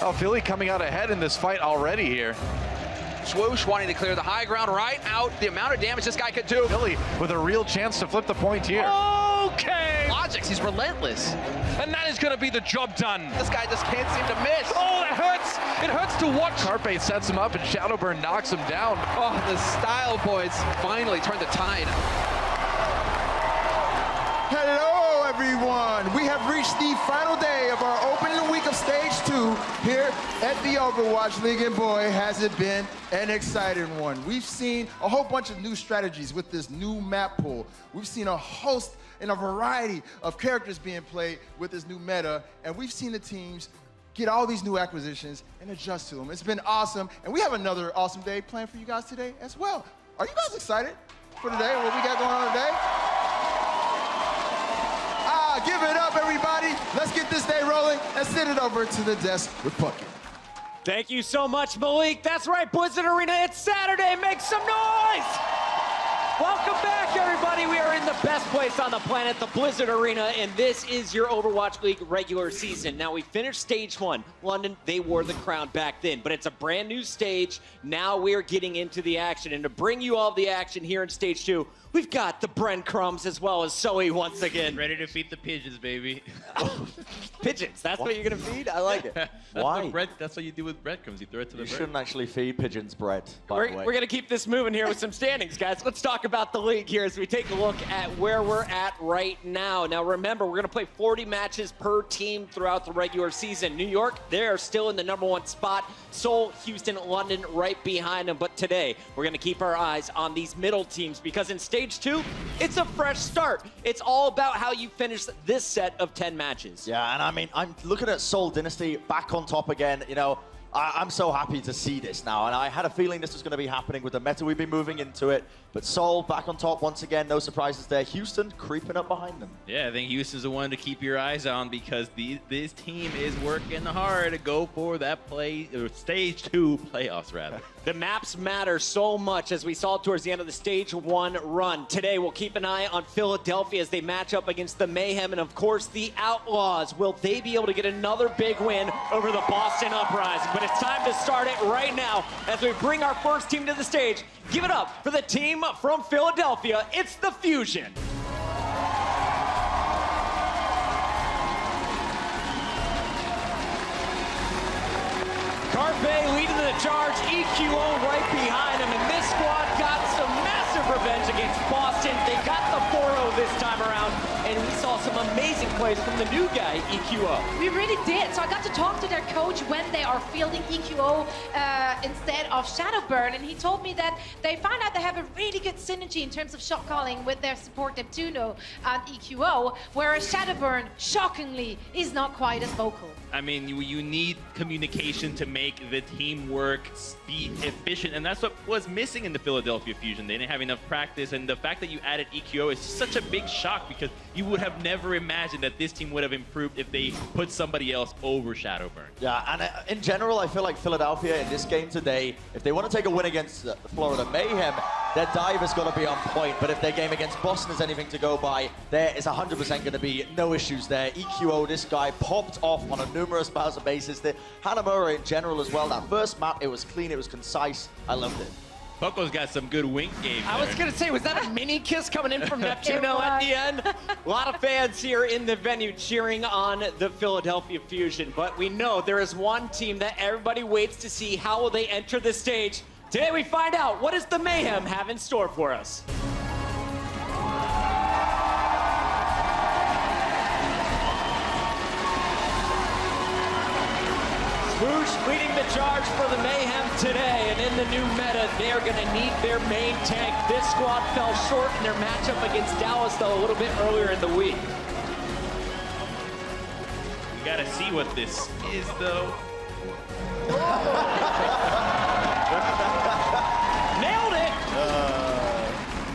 Now Philly coming out ahead in this fight already here. Swoosh wanting to clear the high ground right out. The amount of damage this guy could do. Philly with a real chance to flip the point here. Okay. LogiX, he's relentless. And that is going to be the job done. This guy just can't seem to miss. Oh, it hurts. It hurts to watch. Carpe sets him up and Shadowburn knocks him down. Oh, the Style Boys finally turned the tide. Hello, everyone. We have reached the final day of our opening week of Stage 2 here at the Overwatch League, and boy, has it been an exciting one. We've seen a whole bunch of new strategies with this new map pool. We've seen a host and a variety of characters being played with this new meta, and we've seen the teams get all these new acquisitions and adjust to them. It's been awesome, and we have another awesome day planned for you guys today as well. Are you guys excited for today, what we got going on today? Give it up, everybody. Let's get this day rolling and send it over to the desk with Puckett. Thank you so much, Malik. That's right, Blizzard Arena. It's Saturday. Make some noise! Welcome back, everybody. We are in the best place on the planet, the Blizzard Arena, and this is your Overwatch League regular season. Now, we finished Stage 1. London, they wore the crown back then, but it's a brand new stage. Now we're getting into the action, and to bring you all the action here in Stage 2, we've got the breadcrumbs as well as Zoe once again. Ready to feed the pigeons, baby. Pigeons, that's what you're gonna feed? I like it. Why? That's what you do with breadcrumbs. You throw it to the bird. You shouldn't actually feed pigeons bread, by the way. We're gonna keep this moving here with some standings, guys. Let's talk about the league here as we take a look at where we're at right now. Now remember, we're gonna play 40 matches per team throughout the regular season. New York, they're still in the #1 spot. Seoul, Houston, London right behind them. But today, we're gonna keep our eyes on these middle teams because in Stage 2, it's a fresh start. It's all about how you finish this set of 10 matches. Yeah, and I mean, I'm looking at Seoul Dynasty back on top again. You know, I'm so happy to see this now, and I had a feeling this was going to be happening with the meta. We've been moving into it, but Seoul back on top once again. No surprises there. Houston creeping up behind them. Yeah, I think Houston's the one to keep your eyes on because this team is working hard to go for that Stage 2 playoffs, rather. The maps matter so much as we saw towards the end of the Stage 1 run. Today, we'll keep an eye on Philadelphia as they match up against the Mayhem and, of course, the Outlaws. Will they be able to get another big win over the Boston Uprising? But it's time to start it right now as we bring our first team to the stage. Give it up for the team from Philadelphia. It's the Fusion. Carpe leading the charge, EQO right behind him, and this squad got some massive revenge against Boston. They got the 4-0 this time around, and we saw some amazing plays from the new guy, EQO. We really did. So I got to talk to their coach when they are fielding EQO instead of Shadowburn, and he told me that they found out they have a really good synergy in terms of shot calling with their support Neptuno and EQO, whereas Shadowburn, shockingly, is not quite as vocal. I mean, you need communication to make the teamwork be efficient, and that's what was missing in the Philadelphia Fusion. They didn't have enough practice, and the fact that you added EQO is such a big shock because you would have never imagined that this team would have improved if they put somebody else over Shadowburn. Yeah, and in general, I feel like Philadelphia in this game today, if they want to take a win against the Florida Mayhem, their dive has got to be on point. But if their game against Boston is anything to go by, there is 100% going to be no issues there. EQO, this guy popped off on a numerous basis. The Hanamura in general as well. That first map, it was clean, it was concise. I loved it. Pucko's got some good wink game I was going to say, was that a mini kiss coming in from Neptuno at the end? A lot of fans here in the venue cheering on the Philadelphia Fusion, but we know there is one team that everybody waits to see. How will they enter the stage? Today we find out, what does the Mayhem have in store for us? Swoosh leading the charge for the Mayhem today, and in the new meta, they're going to need their main tank. This squad fell short in their matchup against Dallas, though, a little bit earlier in the week. We gotta see what this is, though.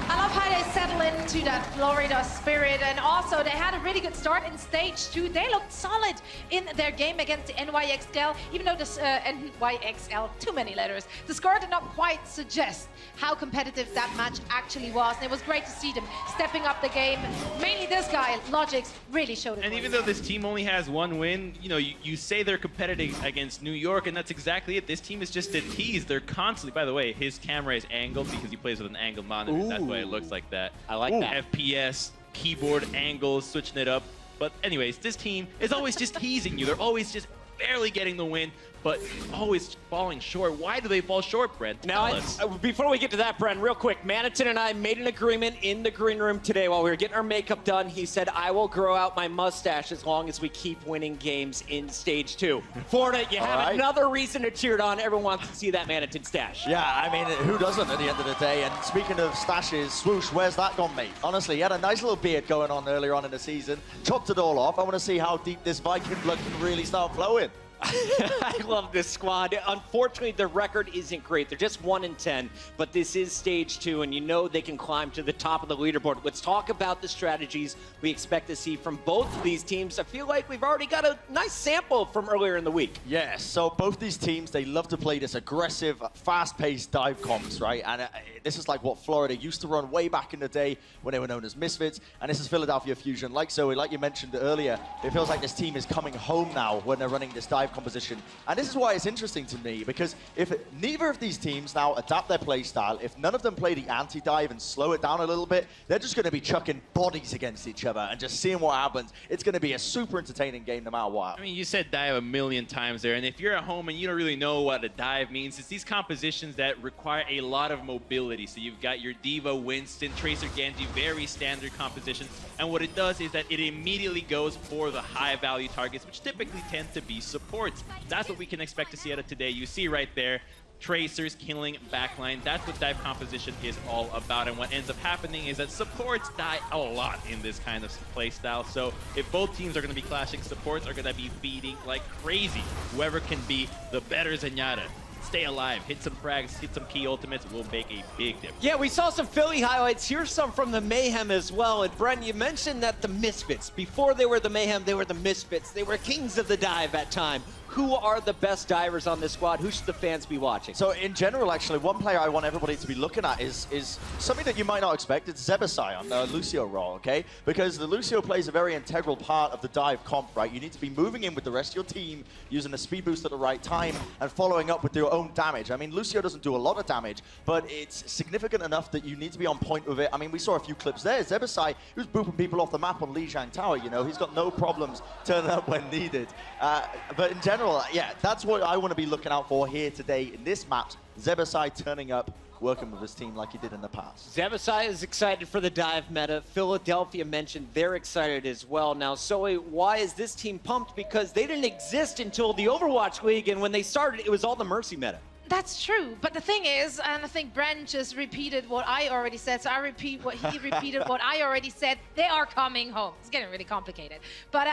I love how they settle into to that Florida spirit. And also, they had a really good start in stage 2. They looked solid in their game against the NYXL, even though this NYXL, too many letters. The score did not quite suggest how competitive that match actually was. And it was great to see them stepping up the game. Mainly this guy, LogiX, really showed it. And even though this team only has one win, you know, you say they're competitive against New York, and that's exactly it. This team is just a tease. They're constantly, by the way, his camera is angled because he plays with an angled monitor. Ooh. That's why it looks like that. I like that. FPS, keyboard angles, switching it up. But anyways, this team is always just teasing you. They're always just barely getting the win, but always falling short. Why do they fall short, Brent? Now, before we get to that, Brent, real quick, Manitin and I made an agreement in the green room today while we were getting our makeup done. He said, I will grow out my mustache as long as we keep winning games in stage 2. Florida, you have another reason to cheer it on. Everyone wants to see that Manitin stash. Yeah, I mean, who doesn't at the end of the day? And speaking of stashes, Swoosh, where's that gone, mate? Honestly, he had a nice little beard going on earlier on in the season. Chopped it all off. I want to see how deep this Viking blood can really start flowing. I love this squad. Unfortunately, their record isn't great. They're just 1-10, but this is stage 2, and you know they can climb to the top of the leaderboard. Let's talk about the strategies we expect to see from both of these teams. I feel like we've already got a nice sample from earlier in the week. Yes, so both these teams, they love to play this aggressive, fast-paced dive comps, right? And this is like what Florida used to run way back in the day when they were known as Misfits, and this is Philadelphia Fusion. Like Zoe, like you mentioned earlier, it feels like this team is coming home now when they're running this dive composition. And this is why it's interesting to me, because if neither of these teams now adapt their play style, if none of them play the anti-dive and slow it down a little bit, they're just going to be chucking bodies against each other and just seeing what happens. It's going to be a super entertaining game no matter what. I mean, you said dive a million times there, and if you're at home and you don't really know what a dive means, it's these compositions that require a lot of mobility. So you've got your Diva, Winston, Tracer, Genji, very standard composition, and what it does is that it immediately goes for the high-value targets, which typically tend to be supports. That's what we can expect to see out of today. You see right there, Tracers killing backline. That's what dive composition is all about. And what ends up happening is that supports die a lot in this kind of play style. So if both teams are going to be clashing, supports are going to be feeding like crazy. Whoever can be the better Zenyatta, stay alive, hit some frags, hit some key ultimates, will make a big difference. Yeah, we saw some Philly highlights. Here's some from the Mayhem as well. And Brent, you mentioned that the Misfits, before they were the Mayhem, they were the Misfits. They were kings of the dive at time. Who are the best divers on this squad? Who should the fans be watching? So in general, actually, one player I want everybody to be looking at is something that you might not expect. It's Zebasai on the Lucio role, okay? Because the Lucio plays a very integral part of the dive comp, right? You need to be moving in with the rest of your team, using a speed boost at the right time, and following up with your own damage. I mean, Lucio doesn't do a lot of damage, but it's significant enough that you need to be on point with it. I mean, we saw a few clips there. Zebasai, he was booping people off the map on Lijiang Tower, you know? He's got no problems turning up when needed. But in general, yeah, that's what I want to be looking out for here today in this map. Zebasai turning up, working with his team like he did in the past. Zebasai is excited for the dive meta. Philadelphia mentioned they're excited as well. Now, Zoe, why is this team pumped? Because they didn't exist until the Overwatch League, and when they started, it was all the Mercy meta. That's true, but the thing is, and I think Brent just repeated what I already said, so I repeat what he repeated, what I already said. They are coming home. It's getting really complicated. But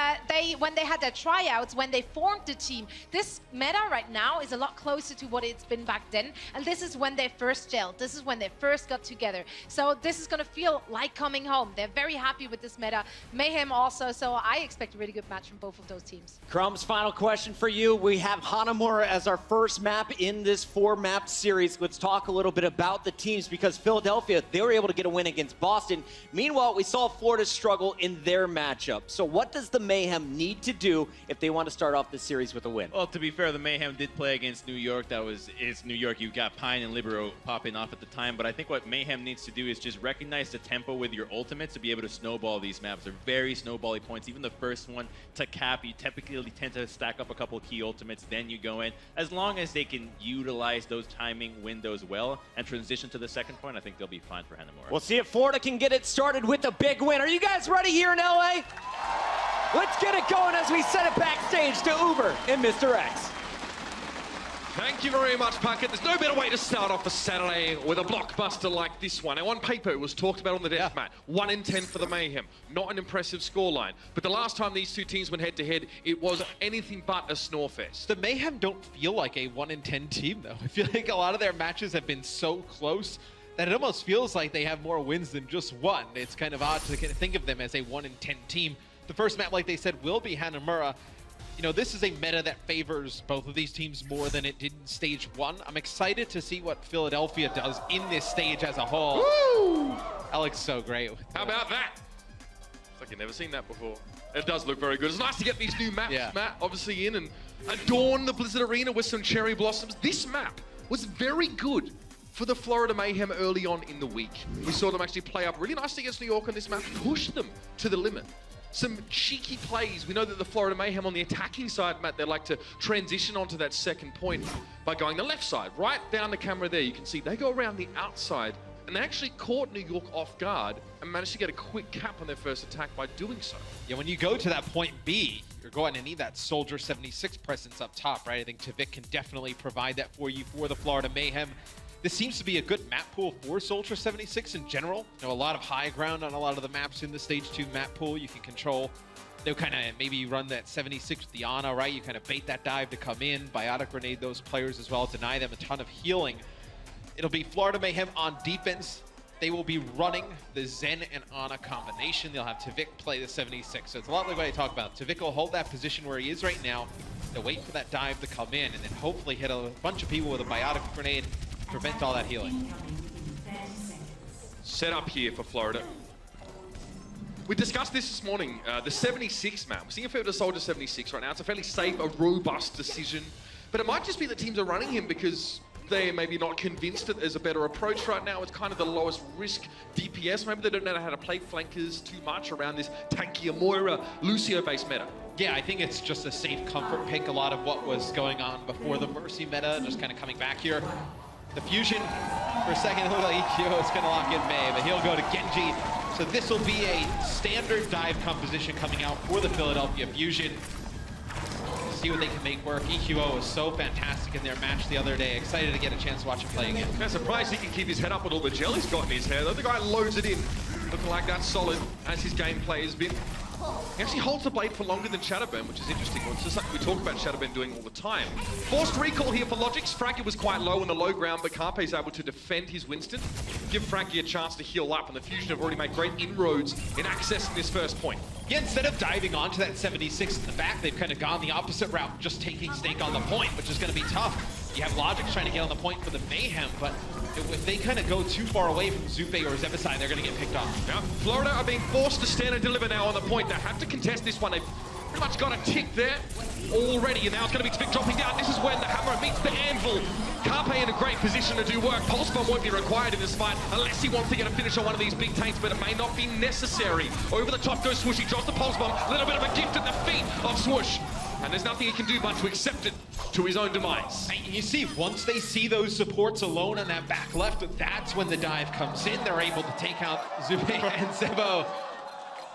when they had their tryouts, when they formed the team, this meta right now is a lot closer to what it's been back then, and this is when they first gelled. This is when they first got together. So this is going to feel like coming home. They're very happy with this meta. Mayhem also, so I expect a really good match from both of those teams. Crumbs, final question for you. We have Hanamura as our first map in this 4-map series. Let's talk a little bit about the teams, because Philadelphia, they were able to get a win against Boston. Meanwhile, we saw Florida struggle in their matchup. So what does the Mayhem need to do if they want to start off this series with a win? Well, to be fair, the Mayhem did play against New York. It's New York. You've got Pine and Libero popping off at the time. But I think what Mayhem needs to do is just recognize the tempo with your ultimates to be able to snowball these maps. They're very snowbally points. Even the first one to cap, you typically tend to stack up a couple of key ultimates, then you go in. As long as they can utilize those timing windows well and transition to the second point, I think they'll be fine for Hanamura. We'll see if Florida can get it started with a big win. Are you guys ready here in LA? Let's get it going as we send it backstage to Uber and Mr. X. Thank you very much, Puckett. There's no better way to start off a Saturday with a blockbuster like this one. Now, on paper, it was talked about on the death mat. 1-10 for the Mayhem. Not an impressive scoreline. But the last time these two teams went head-to-head, it was anything but a snorefest. The Mayhem don't feel like a 1-10 team, though. I feel like a lot of their matches have been so close that it almost feels like they have more wins than just one. It's kind of odd to think of them as a 1-in-10 team. The first map, like they said, will be Hanamura. You know, this is a meta that favors both of these teams more than it did in stage 1. I'm excited to see what Philadelphia does in this stage as a whole. Woo! That looks so great. How about that? It's like you've never seen that before. It does look very good. It's nice to get these new maps, Matt, obviously in and adorn the Blizzard Arena with some cherry blossoms. This map was very good for the Florida Mayhem early on in the week. We saw them actually play up really nicely against New York on this map, push them to the limit. Some cheeky plays. We know that the Florida Mayhem on the attacking side, Matt, they like to transition onto that second point by going the left side. Right down the camera there, you can see they go around the outside, and they actually caught New York off guard and managed to get a quick cap on their first attack by doing so. Yeah, when you go to that point B, you're going to need that Soldier 76 presence up top, right? I think TviQ can definitely provide that for you for the Florida Mayhem. This seems to be a good map pool for Soldier 76 in general. You know, a lot of high ground on a lot of the maps in the Stage 2 map pool. You can control, they'll kind of maybe run that 76 with the Ana, right? You kind of bait that dive to come in, biotic grenade those players as well, deny them a ton of healing. It'll be Florida Mayhem on defense. They will be running the Zen and Ana combination. They'll have TviQ play the 76. So it's a lot like what I talk about. TviQ will hold that position where he is right now. They'll wait for that dive to come in and then hopefully hit a bunch of people with a biotic grenade, prevent all that healing. Set up here for Florida. We discussed this morning, the 76 map. We're seeing if it was a Soldier 76 right now. It's a fairly safe, a robust decision. But it might just be that teams are running him because they're maybe not convinced that there's a better approach right now. It's kind of the lowest risk DPS. Maybe they don't know how to play flankers too much around this tankier Moira, Lucio-based meta. Yeah, I think it's just a safe comfort pick. A lot of what was going on before the Mercy meta, just kind of coming back here. The Fusion, for a second, it looked like EQO is going to lock in May, but he'll go to Genji. So this will be a standard dive composition coming out for the Philadelphia Fusion. See what they can make work. EQO was so fantastic in their match the other day. Excited to get a chance to watch him play again. I'm surprised he can keep his head up with all the gel he's got in his hair, though. The guy loads it in, looking like that's solid as his gameplay has been. He actually holds the blade for longer than Shadowburn, which is interesting. It's just something we talk about Shadowburn doing all the time. Forced recall here for LogiX. Fraggy was quite low on the low ground, but Carpe's able to defend his Winston, give Fraggy a chance to heal up, and the Fusion have already made great inroads in accessing this first point. Yeah, instead of diving onto that 76 in the back, they've kind of gone the opposite route, just taking stake on the point, which is going to be tough. You have LogiX trying to get on the point for the Mayhem, but if they kind of go too far away from Zupe or Zebasai, they're going to get picked off. Yeah, Florida are being forced to stand and deliver now on the point. They have to contest this one. They've pretty much got a tick there already, and now it's going to be TviQ dropping down. This is when the hammer meets the anvil. Carpe in a great position to do work. Pulse bomb won't be required in this fight unless he wants to get a finish on one of these big tanks, but it may not be necessary. Over the top goes Swoosh. He drops the pulse bomb. A little bit of a gift at the feet of Swoosh. And there's nothing he can do but to accept it to his own demise. And you see, once they see those supports alone on that back left, that's when the dive comes in. They're able to take out Zupe and Zebo.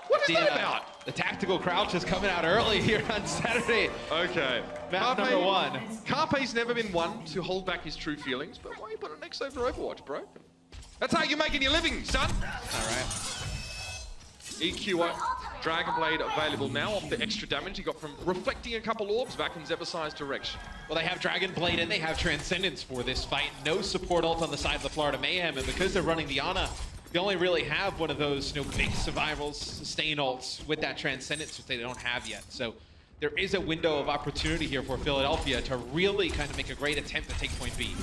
What is that about? The tactical crouch is coming out early here on Saturday. Okay. Map number 1. Carpe's never been one to hold back his true feelings, but why you put it next over Overwatch, bro? That's how you're making your living, son. All right. EQO, Dragon Blade available now off the extra damage he got from reflecting a couple orbs back in Zebasai's direction. Well, they have Dragon Blade and they have Transcendence for this fight. No support ult on the side of the Florida Mayhem, and because they're running the Ana, they only really have one of those, big survivals, sustain ults with that Transcendence, which they don't have yet. So there is a window of opportunity here for Philadelphia to really kind of make a great attempt to take point B.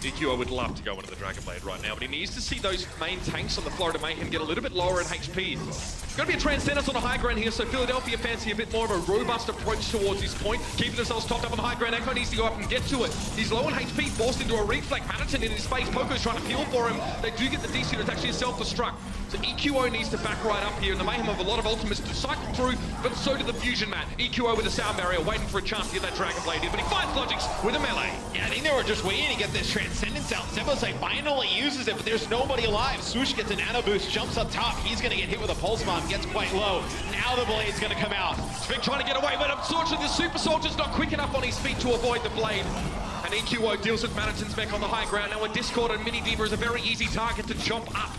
EQO would love to go into the Dragon Blade right now, but he needs to see those main tanks on the Florida Mayhem get a little bit lower in HP. It's going to be a Transcendence on the high ground here, so Philadelphia fancy a bit more of a robust approach towards this point, keeping themselves topped up on the high ground. Echo needs to go up and get to it. He's low on HP, forced into a reflect. Manhattan in his face. Poco's trying to peel for him. They do get the DC, it's actually a self-destruct. So EQO needs to back right up here, and the Mayhem have a lot of ultimates to cycle through, but so do the Fusion, Matt. EQO with a sound barrier, waiting for a chance to get that Dragon Blade in, but he finds LogiX with a melee. Yeah, I think they were just waiting to get this Transcendence out. Zebasai finally uses it, but there's nobody alive. Swoosh gets an Ana boost, jumps up top. He's going to get hit with a Pulse Bomb, gets quite low. Now the Blade's going to come out. TviQ trying to get away, but unfortunately the Super Soldier's not quick enough on his feet to avoid the Blade. And EQO deals with Manhattan's mech on the high ground. Now a Discord and Mini Diva is a very easy target to jump up.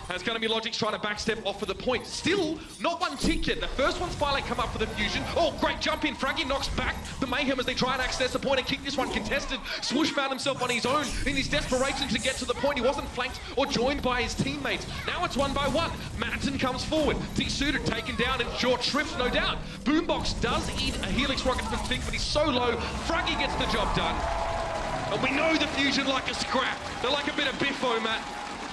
And it's going to be LogiX trying to backstep off for the point. Still, not one tick yet. The first one's finally come up for the fusion. Oh, great jump in. Fraggy knocks back the Mayhem as they try and access the point and keep this one contested. Swoosh found himself on his own in his desperation to get to the point. He wasn't flanked or joined by his teammates. Now it's 1 by 1. Madsen comes forward. D-suited, taken down in short shrift, no doubt. Boombox does eat a Helix rocket from TviQ, but he's so low. Fraggy gets the job done. And we know the fusion like a scrap. They're like a bit of biffo, Matt.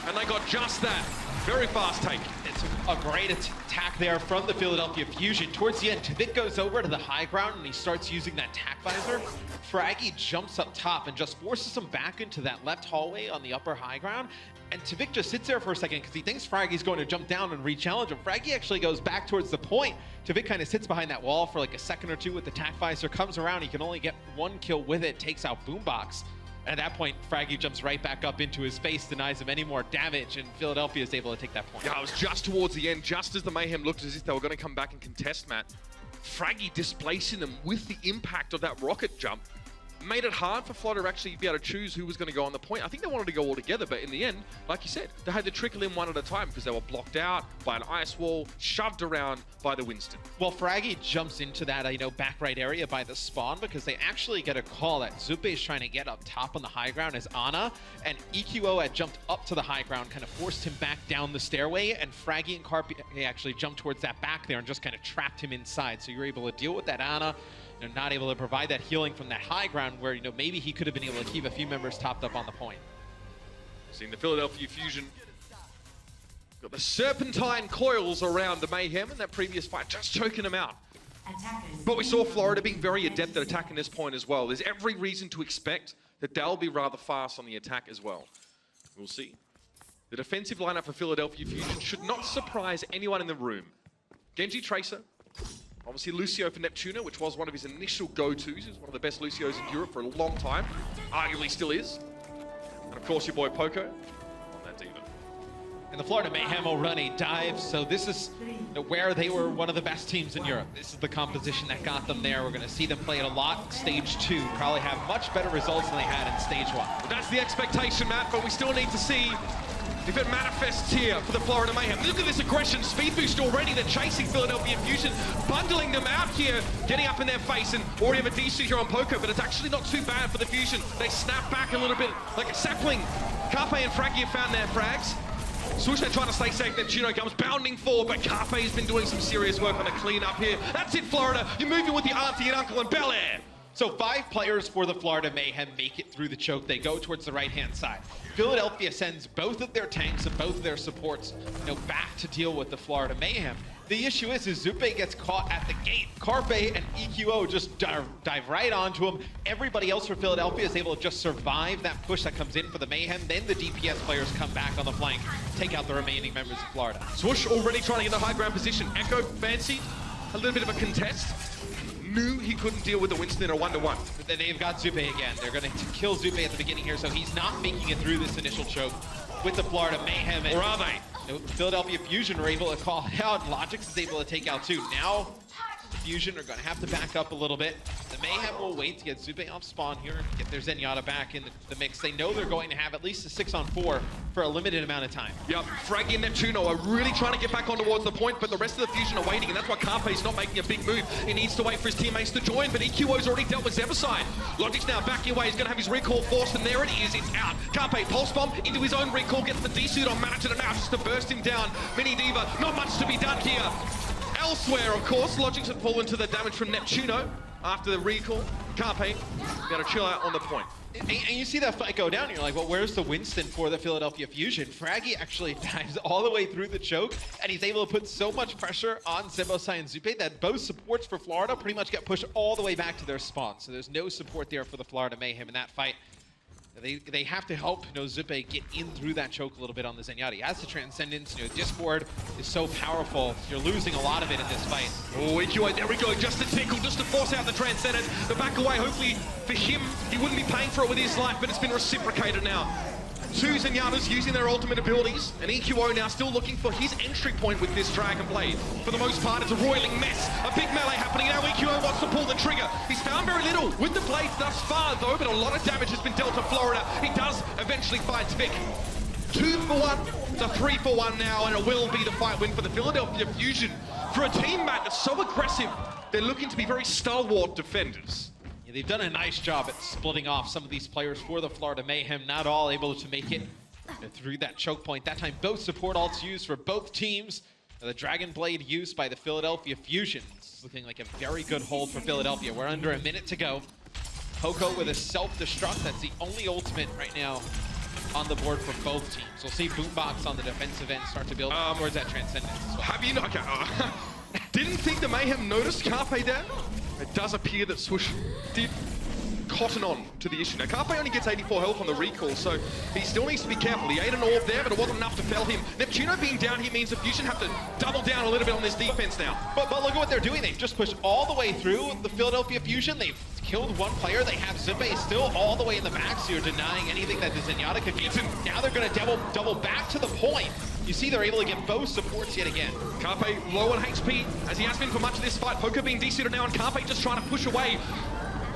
And they got just that. Very fast take. It's a great attack there from the Philadelphia Fusion. Towards the end, TviQ goes over to the high ground and he starts using that tack visor. Fraggy jumps up top and just forces him back into that left hallway on the upper high ground. And TviQ just sits there for a second because he thinks Fraggy's going to jump down and re-challenge him. Fraggy actually goes back towards the point. TviQ kind of sits behind that wall for like a second or two with the tack visor, comes around, he can only get 1 kill with it, takes out Boombox. At that point, Fraggy jumps right back up into his face, denies him any more damage, and Philadelphia is able to take that point. Yeah, it was just towards the end, just as the Mayhem looked as if they were going to come back and contest, Matt. Fraggy displacing them with the impact of that rocket jump made it hard for Florida to actually be able to choose who was going to go on the point. I think they wanted to go all together, but in the end, like you said, they had to trickle in one at a time because they were blocked out by an ice wall, shoved around by the Winston. Well, Fraggy jumps into that, back right area by the spawn because they actually get a call that Zupe is trying to get up top on the high ground as Ana, and EQO had jumped up to the high ground, kind of forced him back down the stairway, and Fraggy and Carpe actually jumped towards that back there and just kind of trapped him inside. So you're able to deal with that Ana. Not able to provide that healing from that high ground where, maybe he could have been able to keep a few members topped up on the point. Seeing the Philadelphia Fusion got the serpentine coils around the Mayhem in that previous fight, just choking them out. But we saw Florida being very adept at attacking this point as well. There's every reason to expect that they'll be rather fast on the attack as well. We'll see. The defensive lineup for Philadelphia Fusion should not surprise anyone in the room. Genji Tracer. Obviously Lucio for Neptuna, which was one of his initial go-tos. He was one of the best Lucios in Europe for a long time. Arguably still is. And of course your boy Poco on that Diva. And the Florida Mayhem will run a dive, so this is where they were one of the best teams in Europe. This is the composition that got them there. We're going to see them play it a lot. Stage 2 probably have much better results than they had in Stage 1. Well, that's the expectation, Matt, but we still need to see if it manifests here for the Florida Mayhem. Look at this aggression, speed boost already. They're chasing Philadelphia Fusion, bundling them out here, getting up in their face, and already have a DC here on Poco, but it's actually not too bad for the Fusion. They snap back a little bit like a sapling. Carpe and Fraggy have found their frags. Swoosh, they're trying to stay safe. Neptuno comes bounding forward, but Carpe has been doing some serious work on the cleanup here. That's it, Florida. You're moving with the auntie and uncle and Bel Air. So 5 players for the Florida Mayhem make it through the choke. They go towards the right-hand side. Philadelphia sends both of their tanks and both of their supports, back to deal with the Florida Mayhem. The issue is Zupe gets caught at the gate. Carpe and EQO just dive right onto him. Everybody else for Philadelphia is able to just survive that push that comes in for the Mayhem. Then the DPS players come back on the flank, take out the remaining members of Florida. Swoosh already trying to get the high ground position. Echo fancied a little bit of a contest. Knew he couldn't deal with the Winston in a 1-to-1. But they've got Zupe again. They're going to kill Zupe at the beginning here, so he's not making it through this initial choke with the Florida Mayhem. Or are they? Philadelphia Fusion are able to call it out. LogiX is able to take out 2. Now, Fusion are going to have to back up a little bit. The Mayhem will wait to get Zupe off spawn here, get their Zenyatta back in the mix. They know they're going to have at least a 6-on-4 for a limited amount of time. Yep, Fraggy and Neptuno are really trying to get back on towards the point, but the rest of the Fusion are waiting, and that's why Carpe's not making a big move. He needs to wait for his teammates to join, but EQO's already dealt with Zeverside. LogiX now backing away. He's going to have his recall forced, and there it is. It's out. Carpe pulse bomb into his own recall, gets the D-suit on Madsen, and now just to burst him down. Mini Diva, not much to be done here. Elsewhere, of course, LogiX have fallen to the damage from Neptuno after the recall. Carpe got to chill out on the point. And you see that fight go down, and you're like, well, where's the Winston for the Philadelphia Fusion? Fraggy actually dives all the way through the choke, and he's able to put so much pressure on Zebosai and Zupe that both supports for Florida pretty much get pushed all the way back to their spawn. So there's no support there for the Florida Mayhem in that fight. They have to help Zupe get in through that choke a little bit on the Zenyatta. He has the Transcendence. Discord is so powerful. You're losing a lot of it in this fight. Oh, EQO, there we go. Just a tickle, just to force out the Transcendence. The back away, hopefully for him, he wouldn't be paying for it with his life, but it's been reciprocated now. 2 Zenyatas using their ultimate abilities, and EQO now still looking for his entry point with this Dragon Blade. For the most part, it's a roiling mess. A big melee happening now. EQO wants to pull the trigger. He's found very little with the blades thus far, though, but a lot of damage has been dealt to Florida. He does eventually find TviQ. 2 for 1 It's a 3-for-1 now, and it will be the fight win for the Philadelphia Fusion. For a team, Matt, that's so aggressive, they're looking to be very stalwart defenders. Yeah, they've done a nice job at splitting off some of these players for the Florida Mayhem. Not all able to make it through that choke point. That time, both support ults used for both teams. The Dragon Blade used by the Philadelphia Fusion. It's looking like a very good hold for Philadelphia. We're under a minute to go. Poco with a self-destruct. That's the only ultimate right now on the board for both teams. We'll see Boombox on the defensive end start to build towards that Transcendence as well. Have you not? Okay, didn't think the Mayhem noticed Carpe there. It does appear that Swoosh did cotton on to the issue. Now, Carpe only gets 84 health on the recall, so he still needs to be careful. He ate an orb there, but it wasn't enough to fell him. Neptuno being down here means the Fusion have to double down a little bit on this defense now. But look at what they're doing. They've just pushed all the way through the Philadelphia Fusion. They've killed one player. They have Zippe still all the way in the back, so you're denying anything that the Zenyatta could get. Now they're going to double back to the point. You see they're able to get both supports yet again. Carpe low on HP, as he has been for much of this fight. Poco being de-seated now, and Carpe just trying to push away.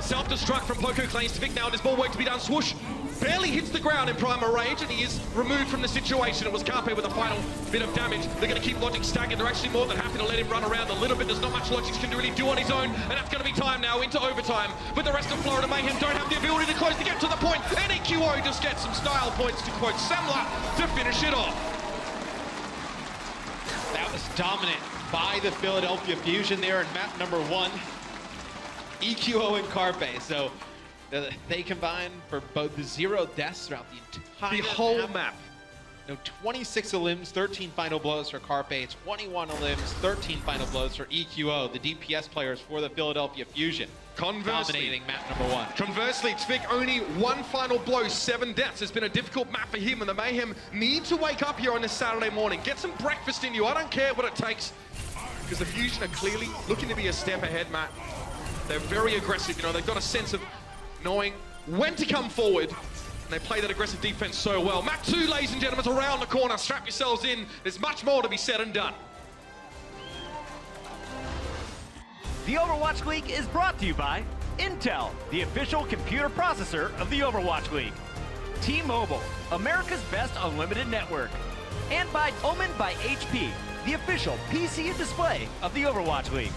Self-destruct from Poco claims TviQ now, and there's more work to be done. Swoosh barely hits the ground in Primal Rage, and he is removed from the situation. It was Carpe with a final bit of damage. They're going to keep LogiX staggered. They're actually more than happy to let him run around a little bit. There's not much LogiX can really do on his own, and that's going to be time now into overtime. But the rest of Florida Mayhem don't have the ability to close to get to the point, and EQO just gets some style points, to quote Semler, to finish it off. That was dominant by the Philadelphia Fusion there in map number 1. EQO and Carpe, so they combine for both the 0 deaths throughout the entire whole map. No, 26 elims, 13 final blows for Carpe, 21 elims, 13 final blows for EQO, the DPS players for the Philadelphia Fusion. Dominating map number 1. Conversely, TviQ only 1 final blow, 7 deaths. It's been a difficult map for him, and the Mayhem need to wake up here on this Saturday morning. Get some breakfast in you. I don't care what it takes, because the Fusion are clearly looking to be a step ahead, Matt. They're very aggressive, you know, they've got a sense of knowing when to come forward, and they play that aggressive defense so well. Map 2, ladies and gentlemen, is around the corner. Strap yourselves in. There's much more to be said and done. The Overwatch League is brought to you by Intel, the official computer processor of the Overwatch League. T-Mobile, America's best unlimited network. And by Omen by HP, the official PC and display of the Overwatch League.